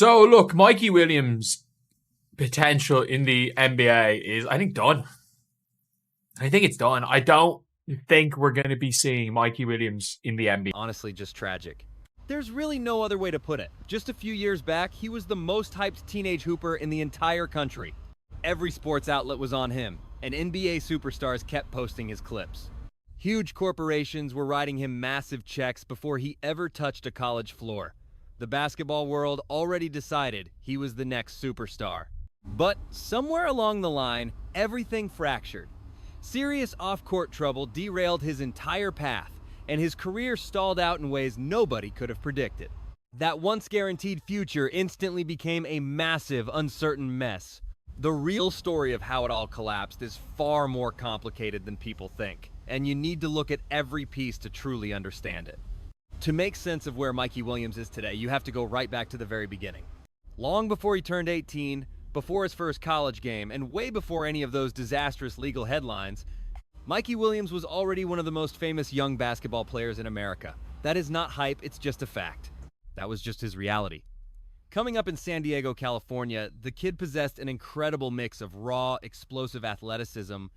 So look, Mikey Williams' potential in the NBA is, I think, done. I think it's done. I don't think we're going to be seeing Mikey Williams in the NBA. Honestly, just tragic. There's really no other way to put it. Just a few years back, he was the most hyped teenage hooper in the entire country. Every sports outlet was on him, and NBA superstars kept posting his clips. Huge corporations were writing him massive checks before he ever touched a college floor. The basketball world already decided he was the next superstar. But somewhere along the line, everything fractured. Serious off-court trouble derailed his entire path, and his career stalled out in ways nobody could have predicted. That once guaranteed future instantly became a massive, uncertain mess. The real story of how it all collapsed is far more complicated than people think, and you need to look at every piece to truly understand it. To make sense of where Mikey Williams is today, you have to go right back to the very beginning. Long before he turned 18, before his first college game, and way before any of those disastrous legal headlines, Mikey Williams was already one of the most famous young basketball players in America. That is not hype, it's just a fact. That was just his reality. Coming up in San Diego, California, the kid possessed an incredible mix of raw, explosive athleticism,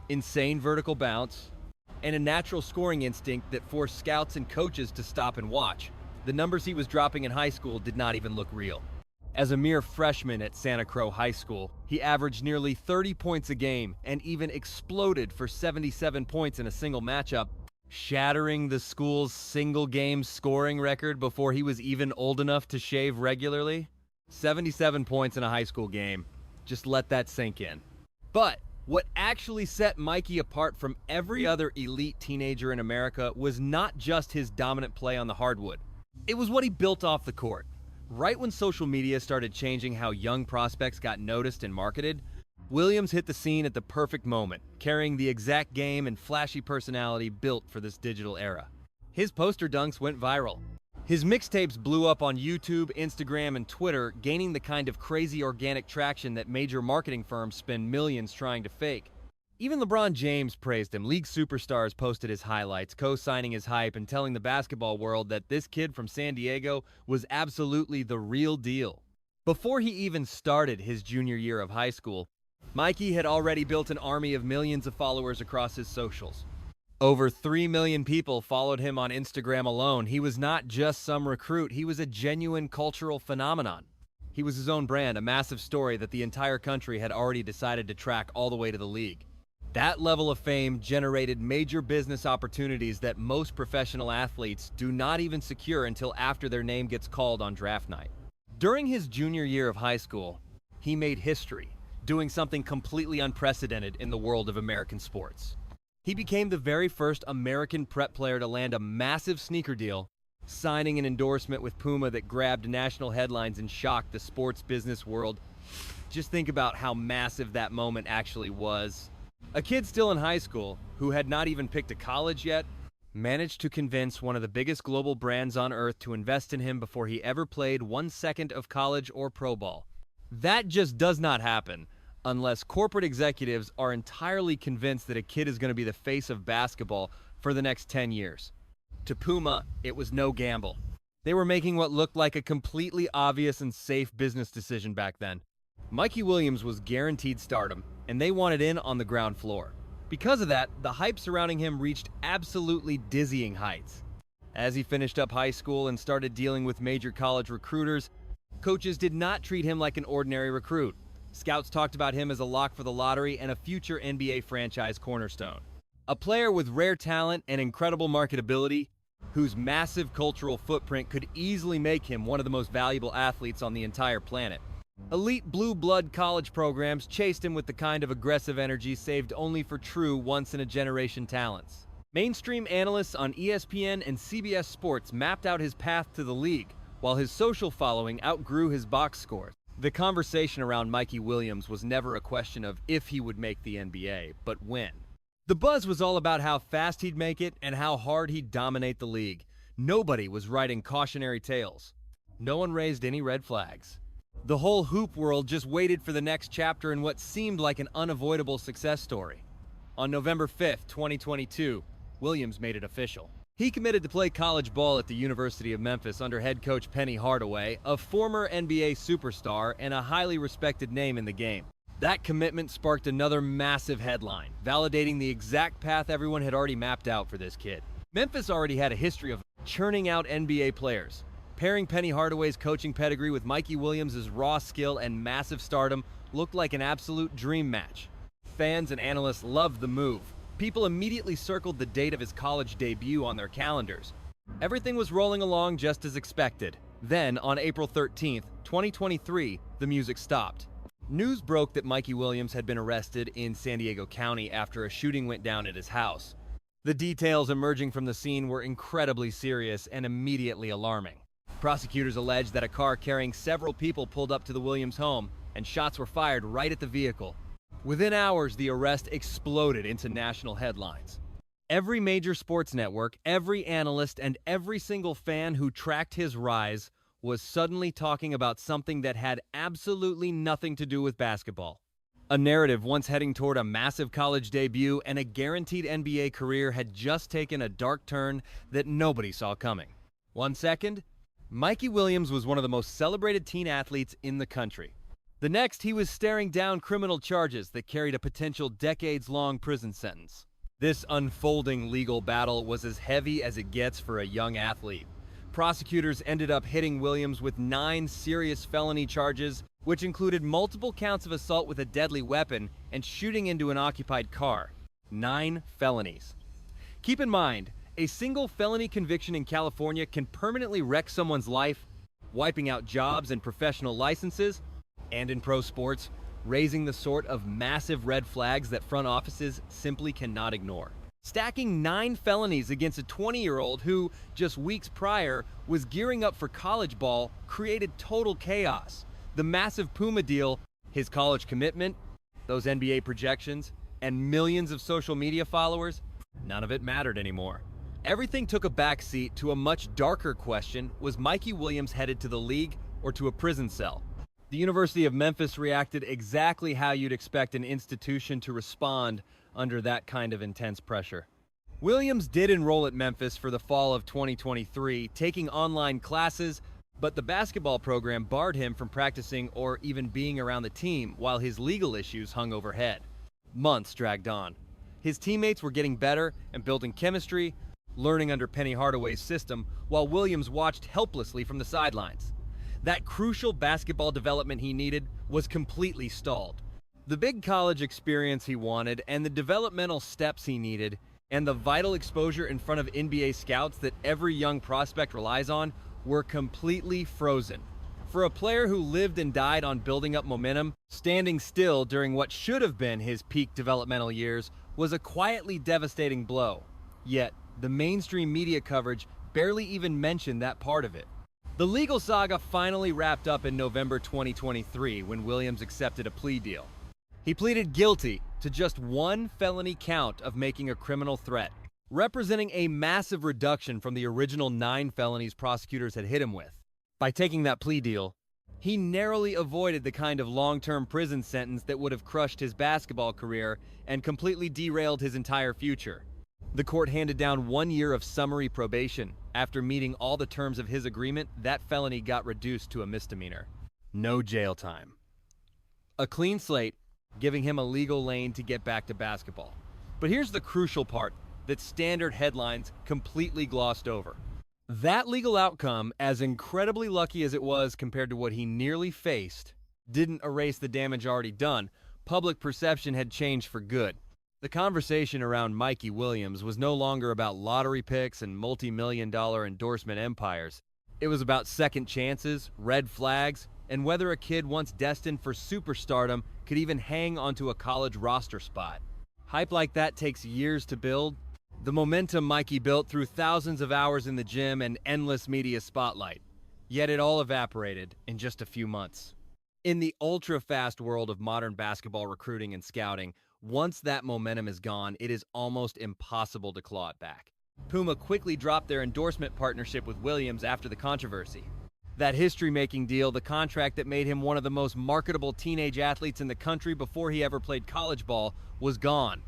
insane vertical bounce, and a natural scoring instinct that forced scouts and coaches to stop and watch. The numbers he was dropping in high school did not even look real. As a mere freshman at Santa Cruz High School, he averaged nearly 30 points a game and even exploded for 77 points in a single matchup, shattering the school's single-game scoring record before he was even old enough to shave regularly. 77 points in a high school game. Just let that sink in. But what actually set Mikey apart from every other elite teenager in America was not just his dominant play on the hardwood. It was what he built off the court. Right when social media started changing how young prospects got noticed and marketed, Williams hit the scene at the perfect moment, carrying the exact game and flashy personality built for this digital era. His poster dunks went viral. His mixtapes blew up on YouTube, Instagram, and Twitter, gaining the kind of crazy organic traction that major marketing firms spend millions trying to fake. Even LeBron James praised him. League superstars posted his highlights, co-signing his hype and telling the basketball world that this kid from San Diego was absolutely the real deal. Before he even started his junior year of high school, Mikey had already built an army of millions of followers across his socials. Over 3 million people followed him on Instagram alone. He was not just some recruit, he was a genuine cultural phenomenon. He was his own brand, a massive story that the entire country had already decided to track all the way to the league. That level of fame generated major business opportunities that most professional athletes do not even secure until after their name gets called on draft night. During his junior year of high school, he made history, doing something completely unprecedented in the world of American sports. He became the very first American prep player to land a massive sneaker deal, signing an endorsement with Puma that grabbed national headlines and shocked the sports business world. Just think about how massive that moment actually was. A kid still in high school, who had not even picked a college yet, managed to convince one of the biggest global brands on earth to invest in him before he ever played 1 second of college or pro ball. That just does not happen unless corporate executives are entirely convinced that a kid is going to be the face of basketball for the next 10 years. To Puma, it was no gamble. They were making what looked like a completely obvious and safe business decision back then. Mikey Williams was guaranteed stardom, and they wanted in on the ground floor. Because of that, the hype surrounding him reached absolutely dizzying heights. As he finished up high school and started dealing with major college recruiters, coaches did not treat him like an ordinary recruit. Scouts talked about him as a lock for the lottery and a future NBA franchise cornerstone. A player with rare talent and incredible marketability, whose massive cultural footprint could easily make him one of the most valuable athletes on the entire planet. Elite blue blood college programs chased him with the kind of aggressive energy saved only for true once-in-a-generation talents. Mainstream analysts on ESPN and CBS Sports mapped out his path to the league, while his social following outgrew his box scores. The conversation around Mikey Williams was never a question of if he would make the NBA, but when. The buzz was all about how fast he'd make it and how hard he'd dominate the league. Nobody was writing cautionary tales. No one raised any red flags. The whole hoop world just waited for the next chapter in what seemed like an unavoidable success story. On November 5th, 2022, Williams made it official. He committed to play college ball at the University of Memphis under head coach Penny Hardaway, a former NBA superstar and a highly respected name in the game. That commitment sparked another massive headline, validating the exact path everyone had already mapped out for this kid. Memphis already had a history of churning out NBA players. Pairing Penny Hardaway's coaching pedigree with Mikey Williams' raw skill and massive stardom looked like an absolute dream match. Fans and analysts loved the move. People immediately circled the date of his college debut on their calendars. Everything was rolling along just as expected. Then, on April 13th, 2023, the music stopped. News broke that Mikey Williams had been arrested in San Diego County after a shooting went down at his house. The details emerging from the scene were incredibly serious and immediately alarming. Prosecutors alleged that a car carrying several people pulled up to the Williams home, and shots were fired right at the vehicle. Within hours, the arrest exploded into national headlines. Every major sports network, every analyst, and every single fan who tracked his rise was suddenly talking about something that had absolutely nothing to do with basketball. A narrative once heading toward a massive college debut and a guaranteed NBA career had just taken a dark turn that nobody saw coming. 1 second, Mikey Williams was one of the most celebrated teen athletes in the country. The next, he was staring down criminal charges that carried a potential decades-long prison sentence. This unfolding legal battle was as heavy as it gets for a young athlete. Prosecutors ended up hitting Williams with 9 serious felony charges, which included multiple counts of assault with a deadly weapon and shooting into an occupied car. 9 felonies. Keep in mind, a single felony conviction in California can permanently wreck someone's life, wiping out jobs and professional licenses, and in pro sports, raising the sort of massive red flags that front offices simply cannot ignore. Stacking 9 felonies against a 20-year-old who, just weeks prior, was gearing up for college ball created total chaos. The massive Puma deal, his college commitment, those NBA projections, and millions of social media followers, none of it mattered anymore. Everything took a backseat to a much darker question: was Mikey Williams headed to the league or to a prison cell? The University of Memphis reacted exactly how you'd expect an institution to respond under that kind of intense pressure. Williams did enroll at Memphis for the fall of 2023, taking online classes, but the basketball program barred him from practicing or even being around the team while his legal issues hung overhead. Months dragged on. His teammates were getting better and building chemistry, learning under Penny Hardaway's system, while Williams watched helplessly from the sidelines. That crucial basketball development he needed was completely stalled. The big college experience he wanted, and the developmental steps he needed, and the vital exposure in front of NBA scouts that every young prospect relies on, were completely frozen. For a player who lived and died on building up momentum, standing still during what should have been his peak developmental years was a quietly devastating blow. Yet, the mainstream media coverage barely even mentioned that part of it. The legal saga finally wrapped up in November 2023 when Williams accepted a plea deal. He pleaded guilty to just 1 felony count of making a criminal threat, representing a massive reduction from the original 9 felonies prosecutors had hit him with. By taking that plea deal, he narrowly avoided the kind of long-term prison sentence that would have crushed his basketball career and completely derailed his entire future. The court handed down 1 year of summary probation. After meeting all the terms of his agreement, that felony got reduced to a misdemeanor. No jail time. A clean slate, giving him a legal lane to get back to basketball. But here's the crucial part that standard headlines completely glossed over. That legal outcome, as incredibly lucky as it was compared to what he nearly faced, didn't erase the damage already done. Public perception had changed for good. The conversation around Mikey Williams was no longer about lottery picks and multi-million-dollar endorsement empires. It was about second chances, red flags, and whether a kid once destined for superstardom could even hang onto a college roster spot. Hype like that takes years to build. The momentum Mikey built through thousands of hours in the gym and endless media spotlight. Yet it all evaporated in just a few months. In the ultra-fast world of modern basketball recruiting and scouting, once that momentum is gone, it is almost impossible to claw it back. Puma quickly dropped their endorsement partnership with Williams after the controversy. That history-making deal, the contract that made him one of the most marketable teenage athletes in the country before he ever played college ball, was gone.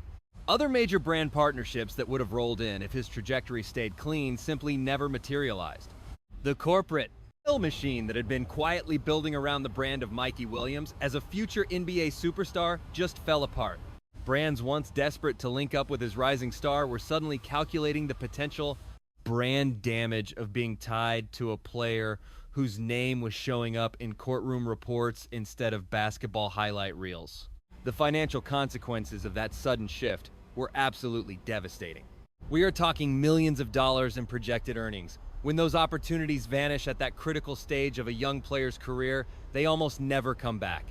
Other major brand partnerships that would have rolled in if his trajectory stayed clean simply never materialized. The corporate kill machine that had been quietly building around the brand of Mikey Williams as a future NBA superstar just fell apart. Brands once desperate to link up with his rising star were suddenly calculating the potential brand damage of being tied to a player whose name was showing up in courtroom reports instead of basketball highlight reels. The financial consequences of that sudden shift were absolutely devastating. We are talking millions of dollars in projected earnings. When those opportunities vanish at that critical stage of a young player's career, they almost never come back.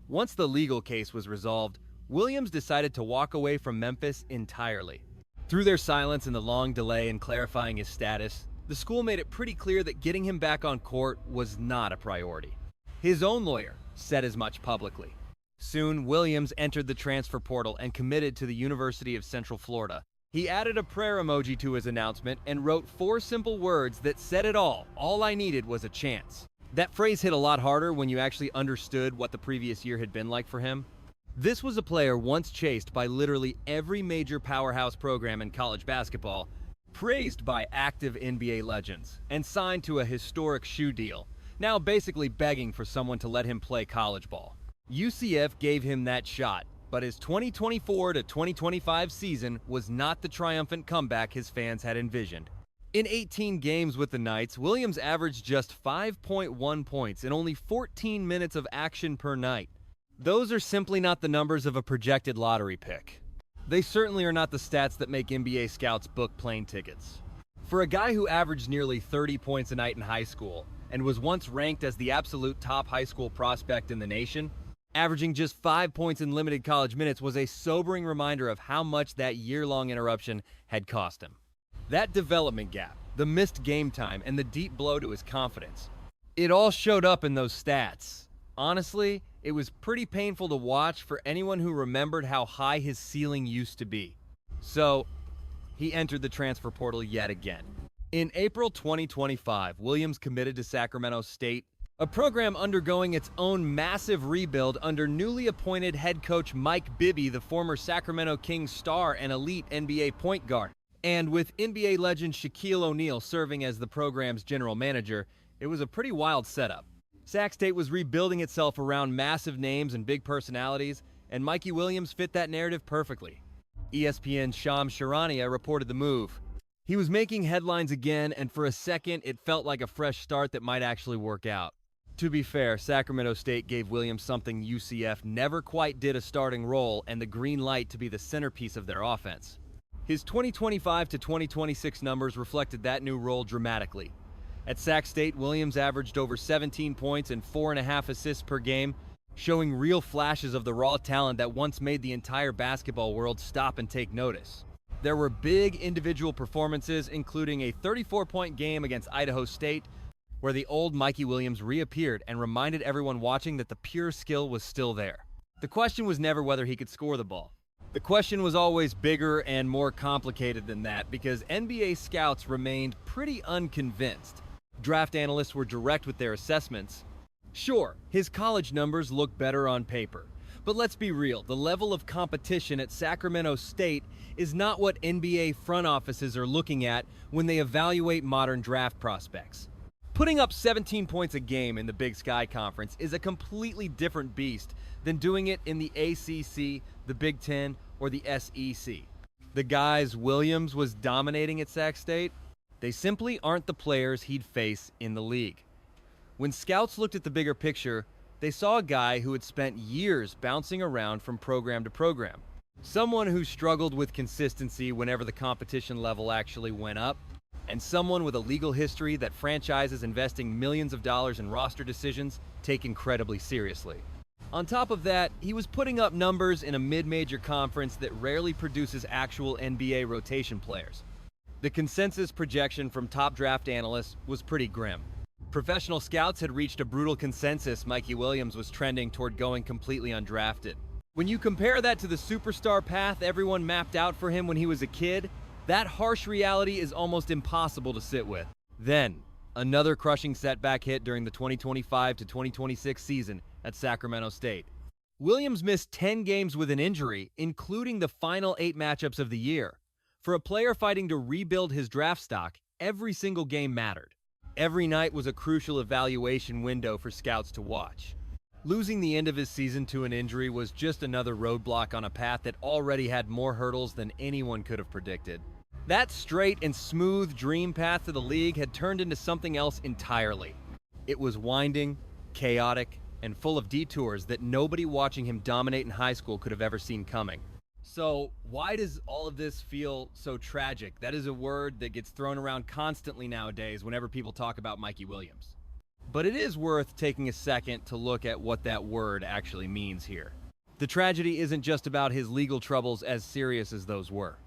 Once the legal case was resolved, Williams decided to walk away from Memphis entirely. Through their silence and the long delay in clarifying his status, the school made it pretty clear that getting him back on court was not a priority. His own lawyer said as much publicly. Soon, Williams entered the transfer portal and committed to the University of Central Florida. He added a prayer emoji to his announcement and wrote 4 simple words that said it all. All I needed was a chance. That phrase hit a lot harder when you actually understood what the previous year had been like for him. This was a player once chased by literally every major powerhouse program in college basketball, praised by active NBA legends, and signed to a historic shoe deal, now basically begging for someone to let him play college ball. UCF gave him that shot, but his 2024 to 2025 season was not the triumphant comeback his fans had envisioned. In 18 games with the Knights, Williams averaged just 5.1 points in only 14 minutes of action per night. Those are simply not the numbers of a projected lottery pick. They certainly are not the stats that make NBA scouts book plane tickets. For a guy who averaged nearly 30 points a night in high school and was once ranked as the absolute top high school prospect in the nation, averaging just 5 points in limited college minutes was a sobering reminder of how much that year-long interruption had cost him. That development gap, the missed game time, and the deep blow to his confidence, it all showed up in those stats. Honestly, it was pretty painful to watch for anyone who remembered how high his ceiling used to be. So, he entered the transfer portal yet again. In April 2025, Williams committed to Sacramento State, a program undergoing its own massive rebuild under newly appointed head coach Mike Bibby, the former Sacramento Kings star and elite NBA point guard. And with NBA legend Shaquille O'Neal serving as the program's general manager, it was a pretty wild setup. Sac State was rebuilding itself around massive names and big personalities, and Mikey Williams fit that narrative perfectly. ESPN's Shams Charania reported the move. He was making headlines again, and for a second, it felt like a fresh start that might actually work out. To be fair, Sacramento State gave Williams something UCF never quite did: a starting role and the green light to be the centerpiece of their offense. His 2025 to 2026 numbers reflected that new role dramatically. At Sac State, Williams averaged over 17 points and 4.5 assists per game, showing real flashes of the raw talent that once made the entire basketball world stop and take notice. There were big individual performances, including a 34-point game against Idaho State, where the old Mikey Williams reappeared and reminded everyone watching that the pure skill was still there. The question was never whether he could score the ball. The question was always bigger and more complicated than that, because NBA scouts remained pretty unconvinced. Draft analysts were direct with their assessments. Sure, his college numbers look better on paper, but let's be real, the level of competition at Sacramento State is not what NBA front offices are looking at when they evaluate modern draft prospects. Putting up 17 points a game in the Big Sky Conference is a completely different beast than doing it in the ACC, the Big Ten, or the SEC. The guys Williams was dominating at Sac State, they simply aren't the players he'd face in the league. When scouts looked at the bigger picture, they saw a guy who had spent years bouncing around from program to program. Someone who struggled with consistency whenever the competition level actually went up, and someone with a legal history that franchises investing millions of dollars in roster decisions take incredibly seriously. On top of that, he was putting up numbers in a mid-major conference that rarely produces actual NBA rotation players. The consensus projection from top draft analysts was pretty grim. Professional scouts had reached a brutal consensus Mikey Williams was trending toward going completely undrafted. When you compare that to the superstar path everyone mapped out for him when he was a kid, that harsh reality is almost impossible to sit with. Then, another crushing setback hit during the 2025 to 2026 season at Sacramento State. Williams missed 10 games with an injury, including the final 8 matchups of the year. For a player fighting to rebuild his draft stock, every single game mattered. Every night was a crucial evaluation window for scouts to watch. Losing the end of his season to an injury was just another roadblock on a path that already had more hurdles than anyone could have predicted. That straight and smooth dream path to the league had turned into something else entirely. It was winding, chaotic, and full of detours that nobody watching him dominate in high school could have ever seen coming. So, why does all of this feel so tragic? That is a word that gets thrown around constantly nowadays whenever people talk about Mikey Williams. But it is worth taking a second to look at what that word actually means here. The tragedy isn't just about his legal troubles, as serious as those were.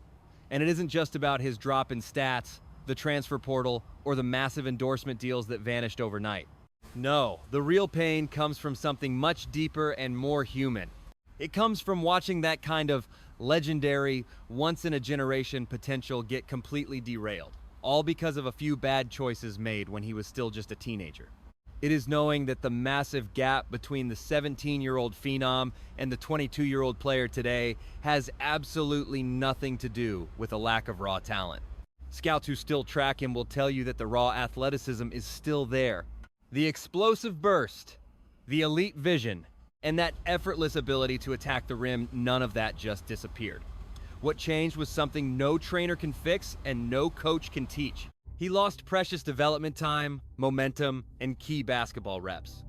And it isn't just about his drop in stats, the transfer portal, or the massive endorsement deals that vanished overnight. No, the real pain comes from something much deeper and more human. It comes from watching that kind of legendary, once-in-a-generation potential get completely derailed, all because of a few bad choices made when he was still just a teenager. It is knowing that the massive gap between the 17-year-old phenom and the 22-year-old player today has absolutely nothing to do with a lack of raw talent. Scouts who still track him will tell you that the raw athleticism is still there. The explosive burst, the elite vision, and that effortless ability to attack the rim, none of that just disappeared. What changed was something no trainer can fix and no coach can teach. He lost precious development time, momentum, and key basketball reps.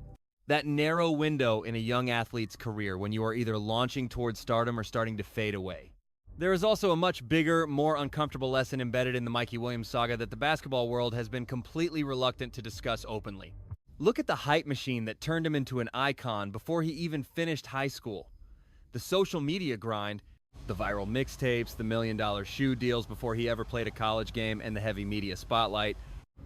That narrow window in a young athlete's career when you are either launching towards stardom or starting to fade away. There is also a much bigger, more uncomfortable lesson embedded in the Mikey Williams saga that the basketball world has been completely reluctant to discuss openly. Look at the hype machine that turned him into an icon before he even finished high school. The social media grind, the viral mixtapes, the $1 million shoe deals before he ever played a college game, and the heavy media spotlight.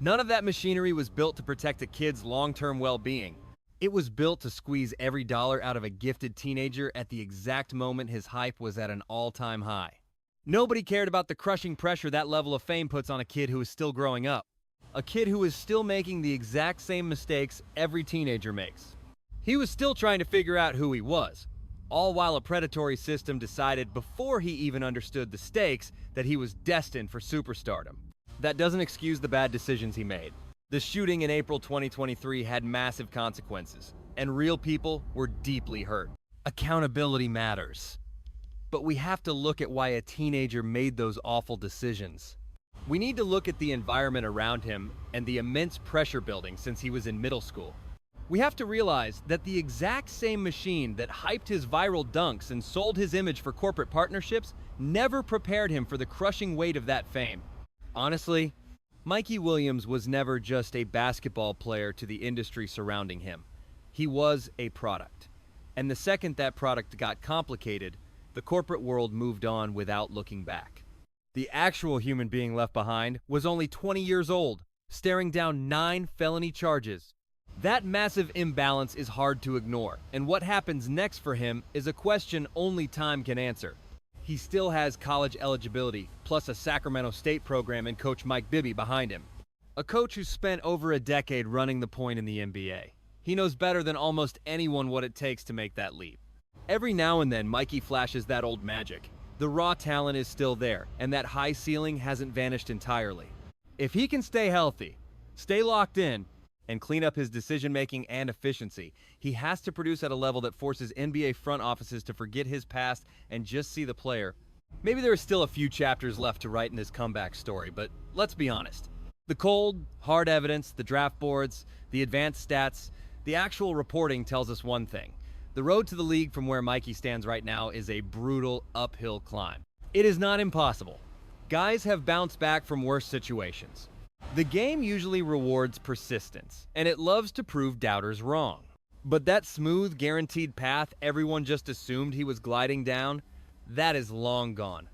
None of that machinery was built to protect a kid's long-term well-being. It was built to squeeze every dollar out of a gifted teenager at the exact moment his hype was at an all-time high. Nobody cared about the crushing pressure that level of fame puts on a kid who is still growing up. A kid who is still making the exact same mistakes every teenager makes. He was still trying to figure out who he was, all while a predatory system decided before he even understood the stakes that he was destined for superstardom. That doesn't excuse the bad decisions he made. The shooting in April 2023 had massive consequences, and real people were deeply hurt. Accountability matters. But we have to look at why a teenager made those awful decisions. We need to look at the environment around him and the immense pressure building since he was in middle school. We have to realize that the exact same machine that hyped his viral dunks and sold his image for corporate partnerships never prepared him for the crushing weight of that fame. Honestly, Mikey Williams was never just a basketball player to the industry surrounding him. He was a product. And the second that product got complicated, the corporate world moved on without looking back. The actual human being left behind was only 20 years old, staring down 9 felony charges. That massive imbalance is hard to ignore, and what happens next for him is a question only time can answer. He still has college eligibility, plus a Sacramento State program and coach Mike Bibby behind him. A coach who spent over a decade running the point in the NBA. He knows better than almost anyone what it takes to make that leap. Every now and then, Mikey flashes that old magic. The raw talent is still there, and that high ceiling hasn't vanished entirely. If he can stay healthy, stay locked in, and clean up his decision-making and efficiency, he has to produce at a level that forces NBA front offices to forget his past and just see the player. Maybe there are still a few chapters left to write in this comeback story, but let's be honest. The cold, hard evidence, the draft boards, the advanced stats, the actual reporting tells us one thing. The road to the league from where Mikey stands right now is a brutal uphill climb. It is not impossible. Guys have bounced back from worse situations. The game usually rewards persistence, and it loves to prove doubters wrong. But that smooth, guaranteed path everyone just assumed he was gliding down, that is long gone.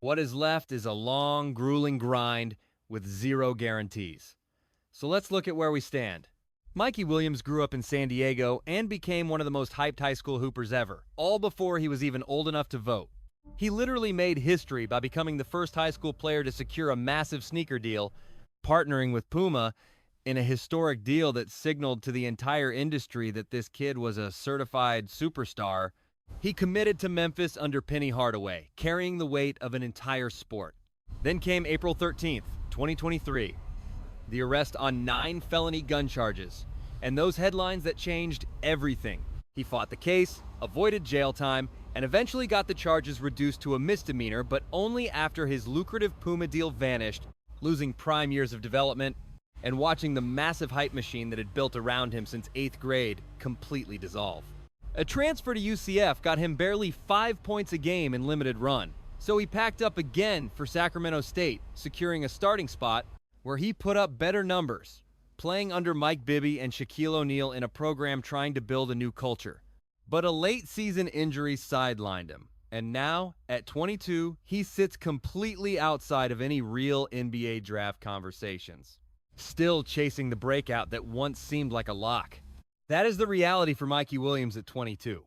What is left is a long, grueling grind with zero guarantees. So let's look at where we stand. Mikey Williams grew up in San Diego and became one of the most hyped high school hoopers ever, all before he was even old enough to vote. He literally made history by becoming the first high school player to secure a massive sneaker deal, partnering with Puma in a historic deal that signaled to the entire industry that this kid was a certified superstar He committed to Memphis under Penny Hardaway, carrying the weight of an entire sport. Then came April 13th, 2023. The arrest on 9 felony gun charges, and those headlines that changed everything. He fought the case, avoided jail time, and eventually got the charges reduced to a misdemeanor, but only after his lucrative Puma deal vanished, losing prime years of development, and watching the massive hype machine that had built around him since 8th grade completely dissolve. A transfer to UCF got him barely 5 points a game in limited run, so he packed up again for Sacramento State, securing a starting spot where he put up better numbers, playing under Mike Bibby and Shaquille O'Neal in a program trying to build a new culture. But a late season injury sidelined him, and now, at 22, he sits completely outside of any real NBA draft conversations, still chasing the breakout that once seemed like a lock. That is the reality for Mikey Williams at 22.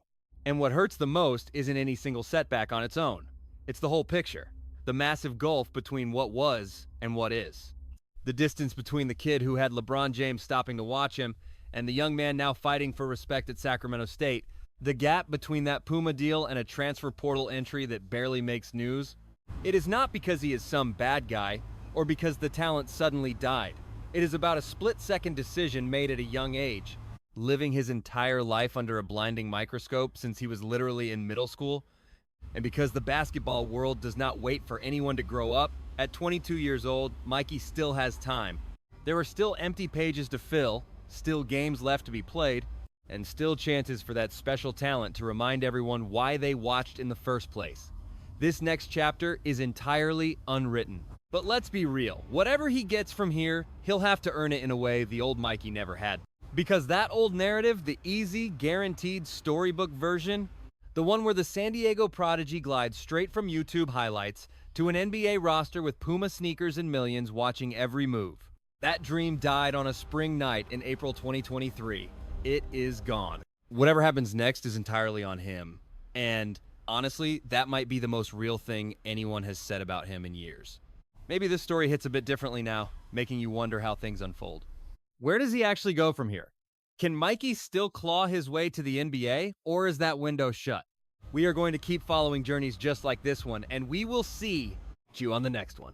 And what hurts the most isn't any single setback on its own. It's the whole picture, the massive gulf between what was and what is. The distance between the kid who had LeBron James stopping to watch him and the young man now fighting for respect at Sacramento State, the gap between that Puma deal and a transfer portal entry that barely makes news. It is not because he is some bad guy or because the talent suddenly died. It is about a split-second decision made at a young age, living his entire life under a blinding microscope since he was literally in middle school. And because the basketball world does not wait for anyone to grow up, at 22 years old, Mikey still has time. There are still empty pages to fill, still games left to be played, and still chances for that special talent to remind everyone why they watched in the first place. This next chapter is entirely unwritten. But let's be real, whatever he gets from here, he'll have to earn it in a way the old Mikey never had. Because that old narrative, the easy, guaranteed storybook version, the one where the San Diego prodigy glides straight from YouTube highlights to an NBA roster with Puma sneakers and millions watching every move. That dream died on a spring night in April 2023. It is gone. Whatever happens next is entirely on him. And honestly, that might be the most real thing anyone has said about him in years. Maybe this story hits a bit differently now, making you wonder how things unfold. Where does he actually go from here? Can Mikey still claw his way to the NBA, or is that window shut? We are going to keep following journeys just like this one, and we will see you on the next one.